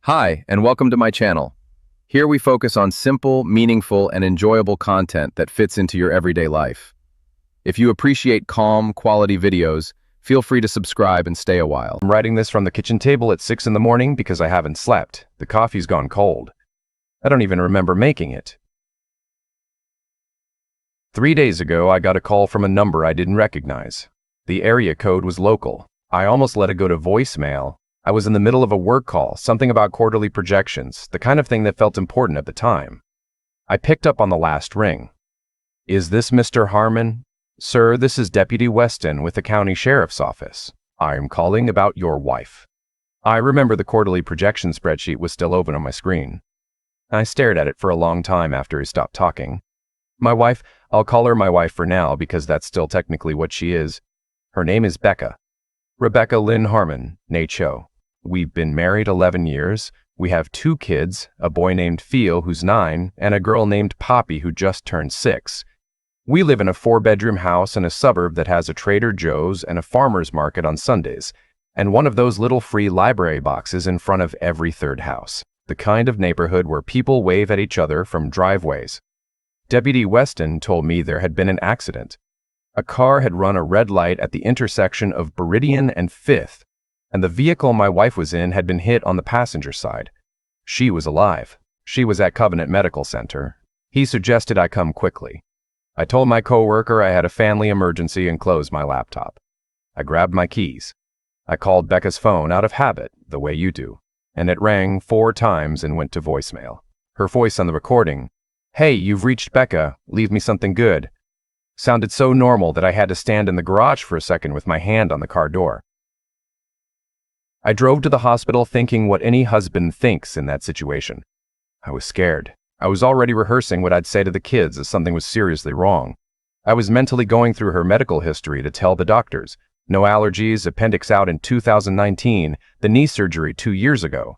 Hi, and welcome to my channel. Here we focus on simple, meaningful, and enjoyable content that fits into your everyday life. If you appreciate calm, quality videos, feel free to subscribe and stay a while. I'm writing this from the kitchen table at 6 in the morning because I haven't slept. The coffee's gone cold. I don't even remember making it. 3 days ago, I got a call from a number I didn't recognize. The area code was local. I almost let it go to voicemail. I was in the middle of a work call, something about quarterly projections, the kind of thing that felt important at the time. I picked up on the last ring. "Is this Mr. Harmon?" "Sir, this is Deputy Weston with the County Sheriff's Office. I am calling about your wife." I remember the quarterly projection spreadsheet was still open on my screen. I stared at it for a long time after he stopped talking. "My wife, I'll call her my wife for now because that's still technically what she is. Her name is Becca. Rebecca Lynn Harmon, née Cho. We've been married 11 years. We have 2 kids, a boy named Phil, who's 9, and a girl named Poppy, who just turned 6. We live in a 4-bedroom house in a suburb that has a Trader Joe's and a farmer's market on Sundays, and one of those little free library boxes in front of every third house, the kind of neighborhood where people wave at each other from driveways. Deputy Weston told me there had been an accident. A car had run a red light at the intersection of Meridian and 5th, and the vehicle my wife was in had been hit on the passenger side. She was alive. She was at Covenant Medical Center. He suggested I come quickly. I told my coworker I had a family emergency and closed my laptop. I grabbed my keys. I called Becca's phone out of habit, the way you do, and it rang 4 times and went to voicemail. Her voice on the recording, "Hey, you've reached Becca. Leave me something good," sounded so normal that I had to stand in the garage for a second with my hand on the car door. I drove to the hospital thinking what any husband thinks in that situation. I was scared. I was already rehearsing what I'd say to the kids if something was seriously wrong. I was mentally going through her medical history to tell the doctors. No allergies, appendix out in 2019, the knee surgery 2 years ago.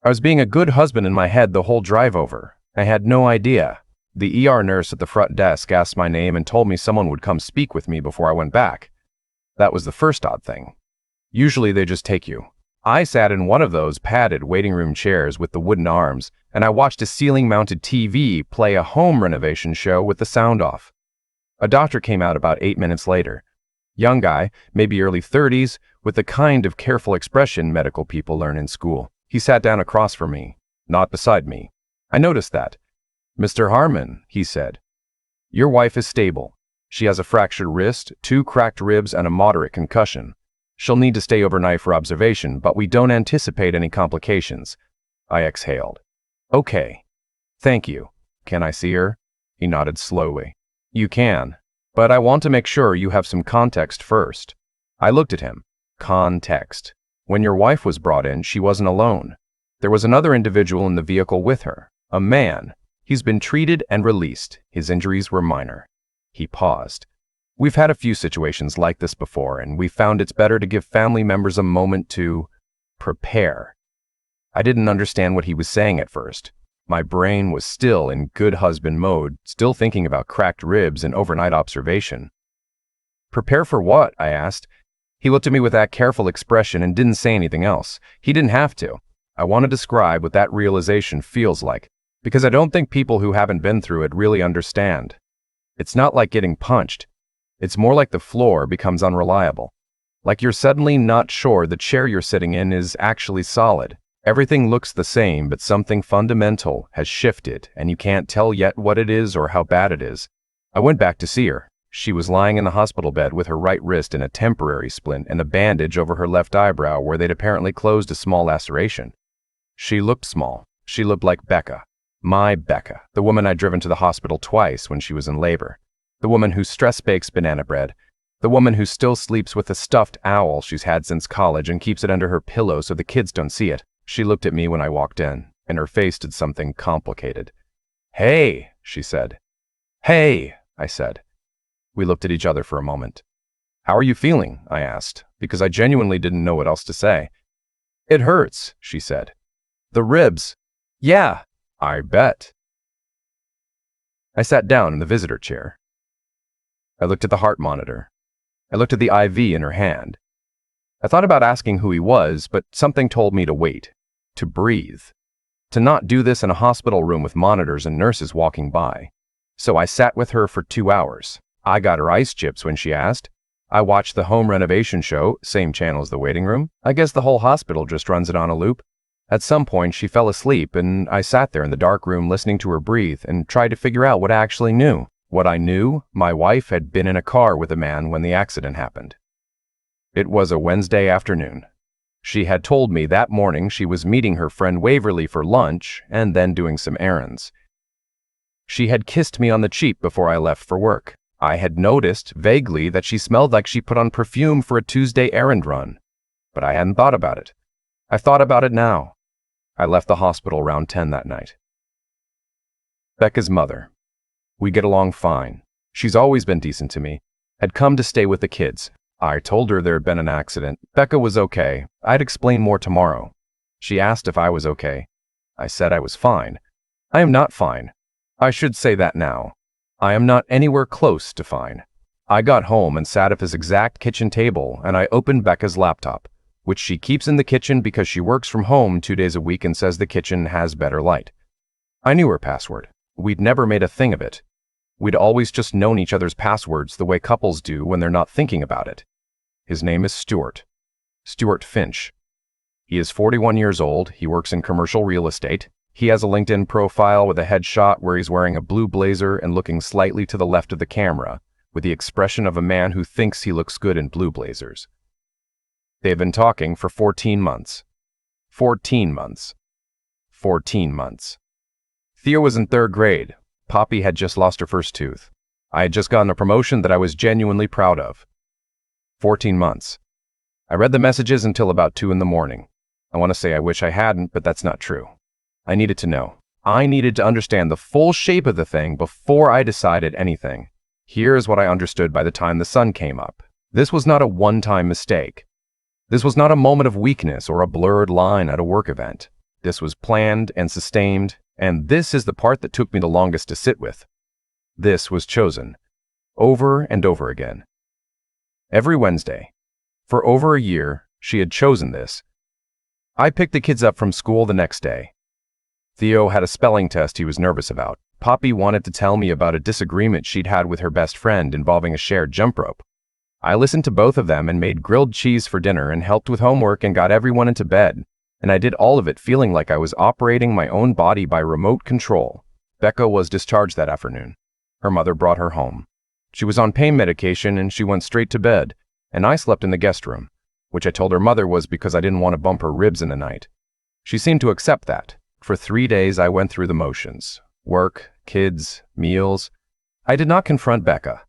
I was being a good husband in my head the whole drive over. I had no idea. The ER nurse at the front desk asked my name and told me someone would come speak with me before I went back. That was the first odd thing. Usually they just take you. I sat in one of those padded waiting room chairs with the wooden arms, and I watched a ceiling-mounted TV play a home renovation show with the sound off. A doctor came out about 8 minutes later. Young guy, maybe early 30s, with the kind of careful expression medical people learn in school. He sat down across from me, not beside me. I noticed that. "Mr. Harmon," he said, "your wife is stable. She has a fractured wrist, 2 cracked ribs, and a moderate concussion. She'll need to stay overnight for observation, but we don't anticipate any complications." I exhaled. "Okay. Thank you. Can I see her?" He nodded slowly. "You can, but I want to make sure you have some context first." I looked at him. Context. When your wife was brought in, she wasn't alone. There was another individual in the vehicle with her, a man. He's been treated and released. His injuries were minor. He paused. "We've had a few situations like this before, and we found it's better to give family members a moment to prepare." I didn't understand what he was saying at first. My brain was still in good husband mode, still thinking about cracked ribs and overnight observation. "Prepare for what?" I asked. He looked at me with that careful expression and didn't say anything else. He didn't have to. I want to describe what that realization feels like, because I don't think people who haven't been through it really understand. It's not like getting punched. It's more like the floor becomes unreliable. Like you're suddenly not sure the chair you're sitting in is actually solid. Everything looks the same, but something fundamental has shifted, and you can't tell yet what it is or how bad it is. I went back to see her. She was lying in the hospital bed with her right wrist in a temporary splint and a bandage over her left eyebrow where they'd apparently closed a small laceration. She looked small. She looked like Becca. My Becca, the woman I'd driven to the hospital twice when she was in labor. The woman who stress bakes banana bread. The woman who still sleeps with a stuffed owl she's had since college and keeps it under her pillow so the kids don't see it. She looked at me when I walked in, and her face did something complicated. "Hey," she said. "Hey," I said. We looked at each other for a moment. "How are you feeling?" I asked, because I genuinely didn't know what else to say. "It hurts," she said. "The ribs." "Yeah, I bet." I sat down in the visitor chair. I looked at the heart monitor. I looked at the IV in her hand. I thought about asking who he was, but something told me to wait. to breathe. To not do this in a hospital room with monitors and nurses walking by. So I sat with her for 2 hours. I got her ice chips when she asked. I watched the home renovation show, same channel as the waiting room. I guess the whole hospital just runs it on a loop. At some point, she fell asleep, and I sat there in the dark room listening to her breathe and tried to figure out what I actually knew. What I knew, my wife had been in a car with a man when the accident happened. It was a Wednesday afternoon. She had told me that morning she was meeting her friend Waverly for lunch and then doing some errands. She had kissed me on the cheek before I left for work. I had noticed, vaguely, that she smelled like she put on perfume for a Tuesday errand run. But I hadn't thought about it. I thought about it now. I left the hospital around 10 that night. Becca's mother. We get along fine. She's always been decent to me. Had come to stay with the kids. I told her there had been an accident. Becca was okay. I'd explain more tomorrow. She asked if I was okay. I said I was fine. I am not fine. I should say that now. I am not anywhere close to fine. I got home and sat at this exact kitchen table, and I opened Becca's laptop, which she keeps in the kitchen because she works from home 2 days a week and says the kitchen has better light. I knew her password. We'd never made a thing of it. We'd always just known each other's passwords the way couples do when they're not thinking about it. His name is Stuart. Stuart Finch. He is 41 years old. He works in commercial real estate. He has a LinkedIn profile with a headshot where he's wearing a blue blazer and looking slightly to the left of the camera, with the expression of a man who thinks he looks good in blue blazers. They've been talking for 14 months. 14 months. 14 months. Thea was in 3rd grade. Poppy had just lost her first tooth. I had just gotten a promotion that I was genuinely proud of. 14 months. I read the messages until about 2 in the morning. I want to say I wish I hadn't, but that's not true. I needed to know. I needed to understand the full shape of the thing before I decided anything. Here is what I understood by the time the sun came up. This was not a one-time mistake. This was not a moment of weakness or a blurred line at a work event. This was planned and sustained, and this is the part that took me the longest to sit with. This was chosen. Over and over again. Every Wednesday. For over a year, she had chosen this. I picked the kids up from school the next day. Theo had a spelling test he was nervous about. Poppy wanted to tell me about a disagreement she'd had with her best friend involving a shared jump rope. I listened to both of them and made grilled cheese for dinner and helped with homework and got everyone into bed. And I did all of it feeling like I was operating my own body by remote control. Becca was discharged that afternoon. Her mother brought her home. She was on pain medication and she went straight to bed, and I slept in the guest room, which I told her mother was because I didn't want to bump her ribs in the night. She seemed to accept that. For 3 days I went through the motions. Work, kids, meals. I did not confront Becca.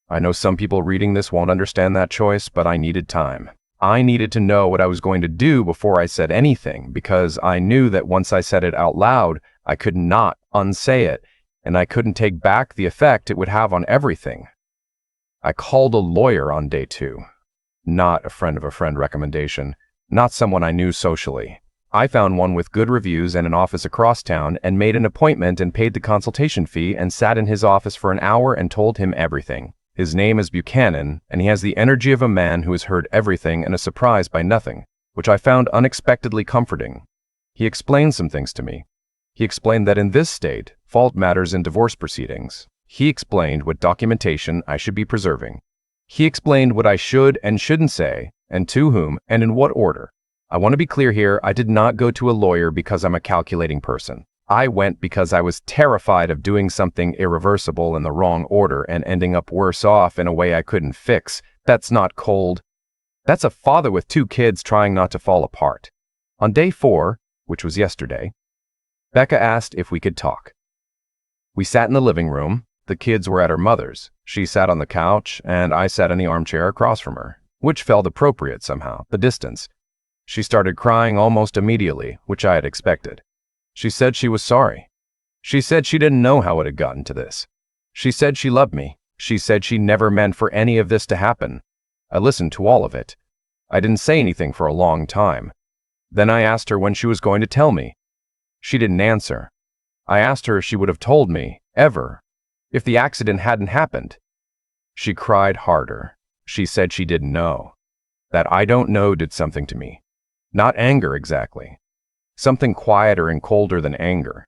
I know some people reading this won't understand that choice, but I needed time. I needed to know what I was going to do before I said anything, because I knew that once I said it out loud, I could not unsay it, and I couldn't take back the effect it would have on everything. I called a lawyer on day 2. Not a friend of a friend recommendation, not someone I knew socially. I found one with good reviews and an office across town and made an appointment and paid the consultation fee and sat in his office for an hour and told him everything. His name is Buchanan, and he has the energy of a man who has heard everything and is surprised by nothing, which I found unexpectedly comforting. He explained some things to me. He explained that in this state, fault matters in divorce proceedings. He explained what documentation I should be preserving. He explained what I should and shouldn't say, and to whom, and in what order. I want to be clear here, I did not go to a lawyer because I'm a calculating person. I went because I was terrified of doing something irreversible in the wrong order and ending up worse off in a way I couldn't fix. That's not cold. That's a father with 2 kids trying not to fall apart. On day 4, which was yesterday, Becca asked if we could talk. We sat in the living room. The kids were at her mother's. She sat on the couch, and I sat in the armchair across from her, which felt appropriate somehow, the distance. She started crying almost immediately, which I had expected. She said she was sorry. She said she didn't know how it had gotten to this. She said she loved me. She said she never meant for any of this to happen. I listened to all of it. I didn't say anything for a long time. Then I asked her when she was going to tell me. She didn't answer. I asked her if she would have told me, ever, if the accident hadn't happened. She cried harder. She said she didn't know. That I don't know did something to me. Not anger exactly. something quieter and colder than anger.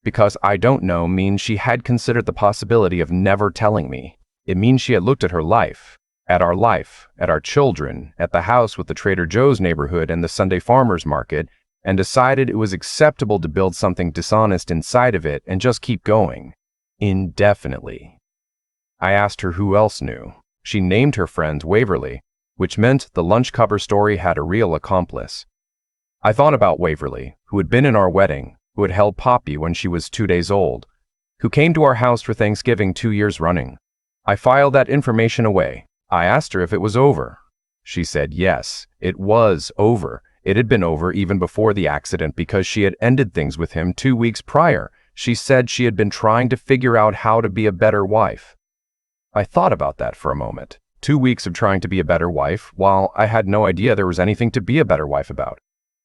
Because I don't know means she had considered the possibility of never telling me. It means she had looked at her life, at our children, at the house with the Trader Joe's neighborhood and the Sunday farmers market, and decided it was acceptable to build something dishonest inside of it and just keep going, indefinitely. I asked her who else knew. She named her friend Waverly, which meant the lunch cover story had a real accomplice. I thought about Waverly, who had been in our wedding, who had held Poppy when she was 2 days old, who came to our house for Thanksgiving 2 years running. I filed that information away. I asked her if it was over. She said yes, it was over. It had been over even before the accident because she had ended things with him 2 weeks prior. She said she had been trying to figure out how to be a better wife. I thought about that for a moment. 2 weeks of trying to be a better wife, while I had no idea there was anything to be a better wife about.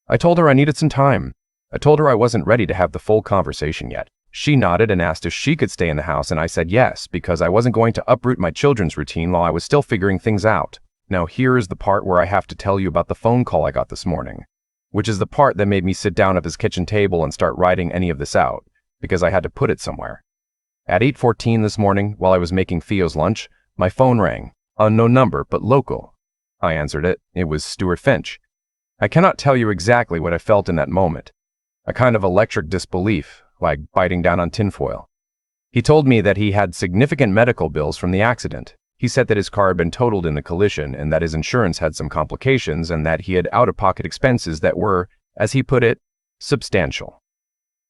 I told her I needed some time. I told her I wasn't ready to have the full conversation yet. She nodded and asked if she could stay in the house, and I said yes, because I wasn't going to uproot my children's routine while I was still figuring things out. Now here is the part where I have to tell you about the phone call I got this morning, which is the part that made me sit down at his kitchen table and start writing any of this out, because I had to put it somewhere. At 8:14 this morning, while I was making Theo's lunch, my phone rang. Unknown number, but local. I answered it. It was Stuart Finch. I cannot tell you exactly what I felt in that moment. A kind of electric disbelief, like biting down on tinfoil. He told me that he had significant medical bills from the accident. He said that his car had been totaled in the collision and that his insurance had some complications and that he had out-of-pocket expenses that were, as he put it, substantial.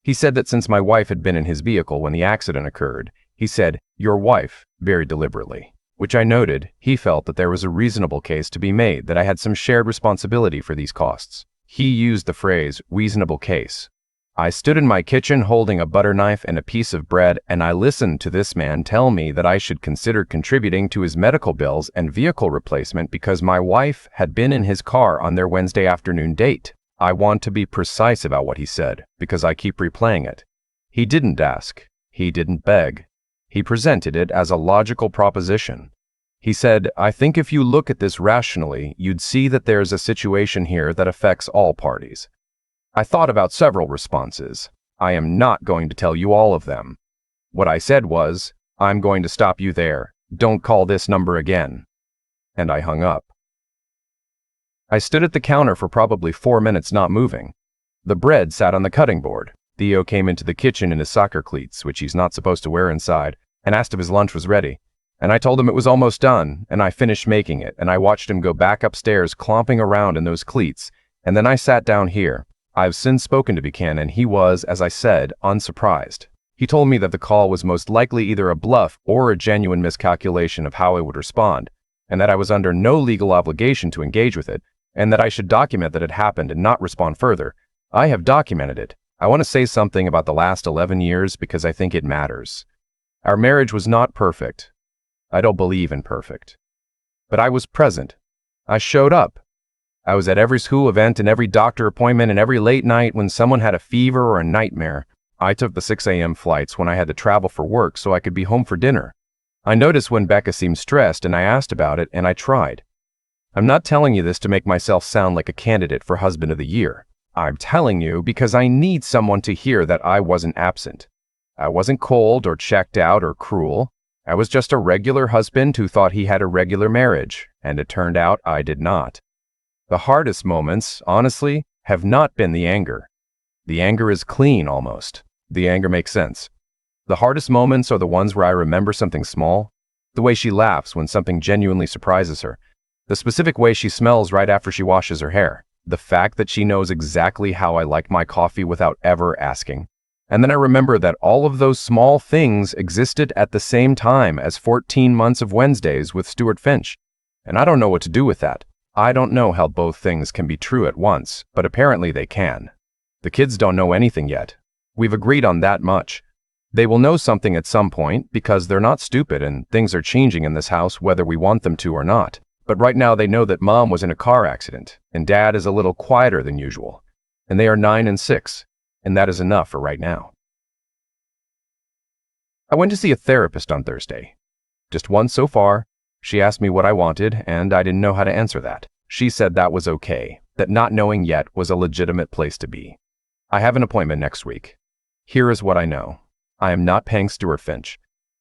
He said that since my wife had been in his vehicle when the accident occurred, he said, "Your wife," very deliberately, which I noted. He felt that there was a reasonable case to be made that I had some shared responsibility for these costs. He used the phrase, reasonable case. I stood in my kitchen holding a butter knife and a piece of bread, and I listened to this man tell me that I should consider contributing to his medical bills and vehicle replacement because my wife had been in his car on their Wednesday afternoon date. I want to be precise about what he said, because I keep replaying it. He didn't ask. He didn't beg. He presented it as a logical proposition. He said, "I think if you look at this rationally, you'd see that there's a situation here that affects all parties." I thought about several responses. I am not going to tell you all of them. What I said was, "I'm going to stop you there. Don't call this number again." And I hung up. I stood at the counter for probably 4 minutes not moving. The bread sat on the cutting board. Theo came into the kitchen in his soccer cleats, which he's not supposed to wear inside, and asked if his lunch was ready. And I told him it was almost done, and I finished making it, and I watched him go back upstairs clomping around in those cleats, and then I sat down here. I've since spoken to Buchanan, and he was, as I said, unsurprised. He told me that the call was most likely either a bluff or a genuine miscalculation of how I would respond, and that I was under no legal obligation to engage with it, and that I should document that it happened and not respond further. I have documented it. I want to say something about the last 11 years because I think it matters. Our marriage was not perfect. I don't believe in perfect. But I was present. I showed up. I was at every school event and every doctor appointment and every late night when someone had a fever or a nightmare. I took the 6 a.m. flights when I had to travel for work so I could be home for dinner. I noticed when Becca seemed stressed and I asked about it and I tried. I'm not telling you this to make myself sound like a candidate for Husband of the Year. I'm telling you because I need someone to hear that I wasn't absent. I wasn't cold or checked out or cruel. I was just a regular husband who thought he had a regular marriage, and it turned out I did not. The hardest moments, honestly, have not been the anger. The anger is clean almost. The anger makes sense. The hardest moments are the ones where I remember something small, the way she laughs when something genuinely surprises her, the specific way she smells right after she washes her hair, the fact that she knows exactly how I like my coffee without ever asking. And then I remember that all of those small things existed at the same time as 14 months of Wednesdays with Stuart Finch. And I don't know what to do with that. I don't know how both things can be true at once, but apparently they can. The kids don't know anything yet. We've agreed on that much. They will know something at some point because they're not stupid and things are changing in this house whether we want them to or not. But right now they know that Mom was in a car accident and Dad is a little quieter than usual. And they are 9 and 6, and that is enough for right now. I went to see a therapist on Thursday. Just once so far. She asked me what I wanted, and I didn't know how to answer that. She said that was okay, that not knowing yet was a legitimate place to be. I have an appointment next week. Here is what I know. I am not paying Stuart Finch.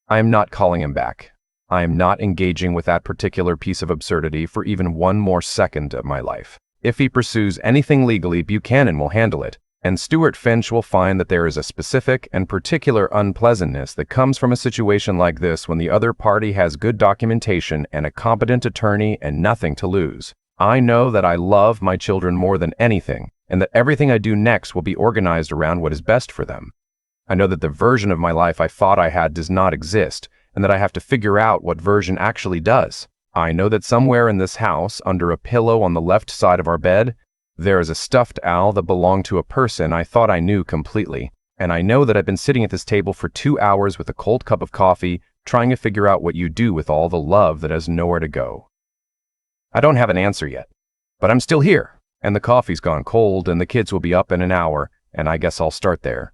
I am not calling him back. I am not engaging with that particular piece of absurdity for even one more second of my life. If he pursues anything legally, Buchanan will handle it, and Stuart Finch will find that there is a specific and particular unpleasantness that comes from a situation like this when the other party has good documentation and a competent attorney and nothing to lose. I know that I love my children more than anything, and that everything I do next will be organized around what is best for them. I know that the version of my life I thought I had does not exist, and that I have to figure out what version actually does. I know that somewhere in this house, under a pillow on the left side of our bed, there is a stuffed owl that belonged to a person I thought I knew completely, and I know that I've been sitting at this table for 2 hours with a cold cup of coffee, trying to figure out what you do with all the love that has nowhere to go. I don't have an answer yet, but I'm still here, and the coffee's gone cold, and the kids will be up in an hour, and I guess I'll start there.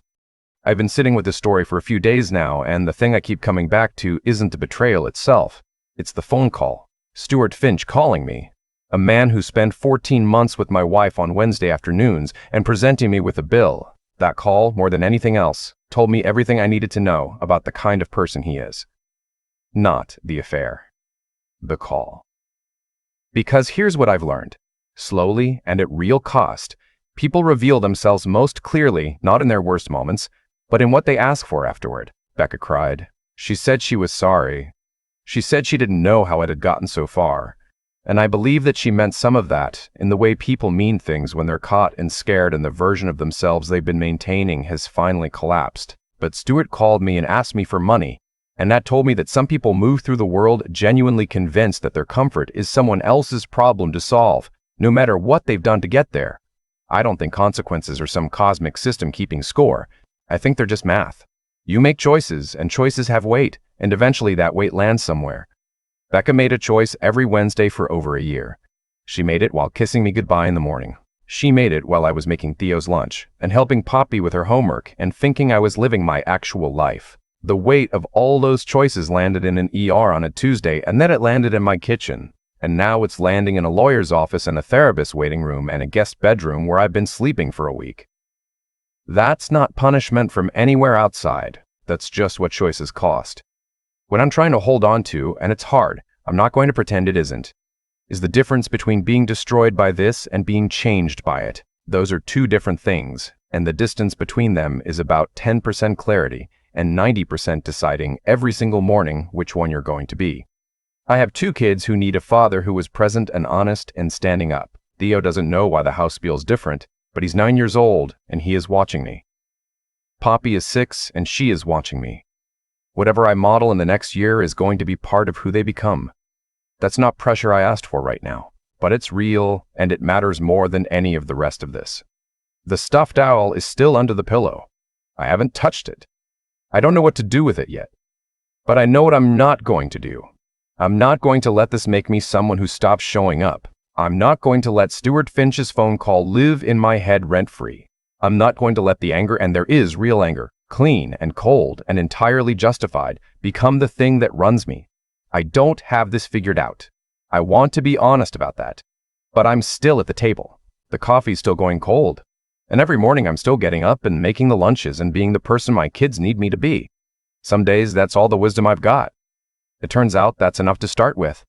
I've been sitting with this story for a few days now, and the thing I keep coming back to isn't the betrayal itself. It's the phone call. Stuart Finch calling me. A man who spent 14 months with my wife on Wednesday afternoons and presenting me with a bill. That call, more than anything else, told me everything I needed to know about the kind of person he is. Not the affair. The call. Because here's what I've learned. Slowly and at real cost, people reveal themselves most clearly, not in their worst moments, but in what they ask for afterward, Becca cried. She said she was sorry. She said she didn't know how it had gotten so far. And I believe that she meant some of that in the way people mean things when they're caught and scared and the version of themselves they've been maintaining has finally collapsed. But Stuart called me and asked me for money, and that told me that some people move through the world genuinely convinced that their comfort is someone else's problem to solve, no matter what they've done to get there. I don't think consequences are some cosmic system keeping score. I think they're just math. You make choices, and choices have weight, and eventually that weight lands somewhere. Becca made a choice every Wednesday for over a year. She made it while kissing me goodbye in the morning. She made it while I was making Theo's lunch, and helping Poppy with her homework, and thinking I was living my actual life. The weight of all those choices landed in an ER on a Tuesday, and then it landed in my kitchen. And now it's landing in a lawyer's office and a therapist's waiting room and a guest bedroom where I've been sleeping for a week. That's not punishment from anywhere outside. That's just what choices cost. What I'm trying to hold on to, and it's hard, I'm not going to pretend it isn't, is the difference between being destroyed by this and being changed by it. Those are two different things, and the distance between them is about 10% clarity and 90% deciding every single morning which one you're going to be. I have 2 kids who need a father who is present and honest and standing up. Theo doesn't know why the house feels different, but he's 9 years old and he is watching me. Poppy is 6 and she is watching me. Whatever I model in the next year is going to be part of who they become. That's not pressure I asked for right now, but it's real and it matters more than any of the rest of this. The stuffed owl is still under the pillow. I haven't touched it. I don't know what to do with it yet, but I know what I'm not going to do. I'm not going to let this make me someone who stops showing up. I'm not going to let Stuart Finch's phone call live in my head rent-free. I'm not going to let the anger, and there is real anger, clean and cold and entirely justified, become the thing that runs me. I don't have this figured out. I want to be honest about that. But I'm still at the table. The coffee's still going cold. And every morning I'm still getting up and making the lunches and being the person my kids need me to be. Some days that's all the wisdom I've got. It turns out that's enough to start with.